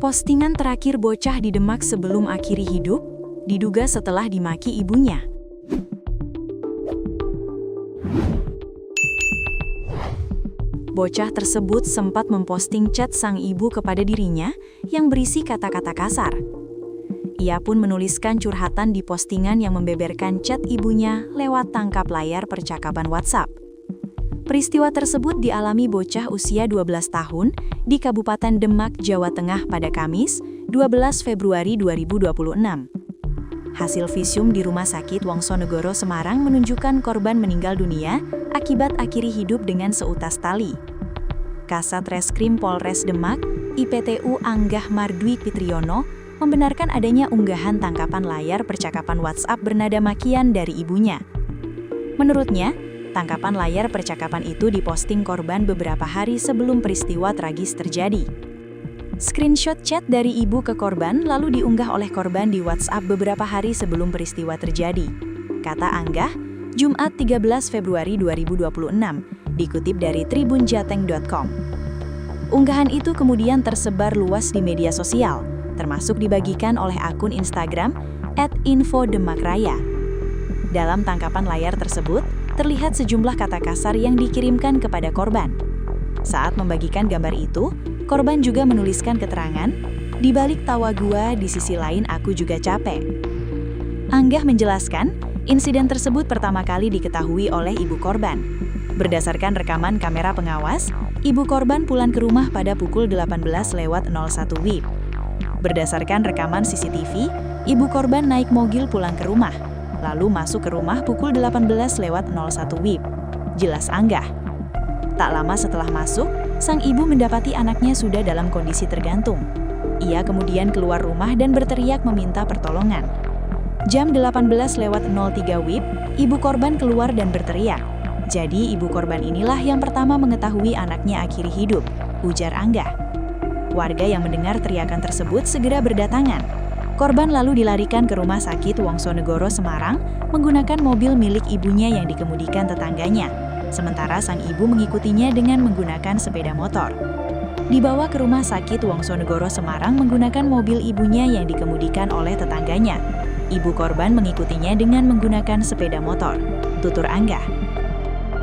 Postingan terakhir bocah di Demak sebelum akhiri hidup, diduga setelah dimaki ibunya. Bocah tersebut sempat memposting chat sang ibu kepada dirinya yang berisi kata-kata kasar. Ia pun menuliskan curhatan di postingan yang membeberkan chat ibunya lewat tangkap layar percakapan WhatsApp. Peristiwa tersebut dialami bocah usia 12 tahun di Kabupaten Demak, Jawa Tengah pada Kamis, 12 Februari 2026. Hasil visum di Rumah Sakit Wongsonegoro Semarang menunjukkan korban meninggal dunia akibat akhiri hidup dengan seutas tali. Kasat Reskrim Polres Demak, IPTU Anggah Mardwi Fitriyono, membenarkan adanya unggahan tangkapan layar percakapan WhatsApp bernada makian dari ibunya. Menurutnya, tangkapan layar percakapan itu diposting korban beberapa hari sebelum peristiwa tragis terjadi. Screenshot chat dari ibu ke korban lalu diunggah oleh korban di WhatsApp beberapa hari sebelum peristiwa terjadi. Kata Anggah, Jumat 13 Februari 2026, dikutip dari tribunjateng.com. Unggahan itu kemudian tersebar luas di media sosial, termasuk dibagikan oleh akun Instagram @infodemakraya. Dalam tangkapan layar tersebut, terlihat sejumlah kata kasar yang dikirimkan kepada korban. Saat membagikan gambar itu, korban juga menuliskan keterangan, "Di balik tawa gua, di sisi lain aku juga capek." Anggah menjelaskan, insiden tersebut pertama kali diketahui oleh ibu korban. Berdasarkan rekaman kamera pengawas, ibu korban pulang ke rumah pada pukul 18.01 WIB. Berdasarkan rekaman CCTV, ibu korban naik mobil pulang ke rumah, lalu masuk ke rumah pukul 18.01 WIB. Jelas Anggah. Tak lama setelah masuk, sang ibu mendapati anaknya sudah dalam kondisi tergantung. Ia kemudian keluar rumah dan berteriak meminta pertolongan. Jam 18.03 WIB, ibu korban keluar dan berteriak. Jadi ibu korban inilah yang pertama mengetahui anaknya akhiri hidup, ujar Anggah. Warga yang mendengar teriakan tersebut segera berdatangan. Korban lalu dilarikan ke Rumah Sakit Wongsonegoro Semarang menggunakan mobil milik ibunya yang dikemudikan tetangganya, sementara sang ibu mengikutinya dengan menggunakan sepeda motor. Dibawa ke Rumah Sakit Wongsonegoro Semarang menggunakan mobil ibunya yang dikemudikan oleh tetangganya. Ibu korban mengikutinya dengan menggunakan sepeda motor, tutur Anggah.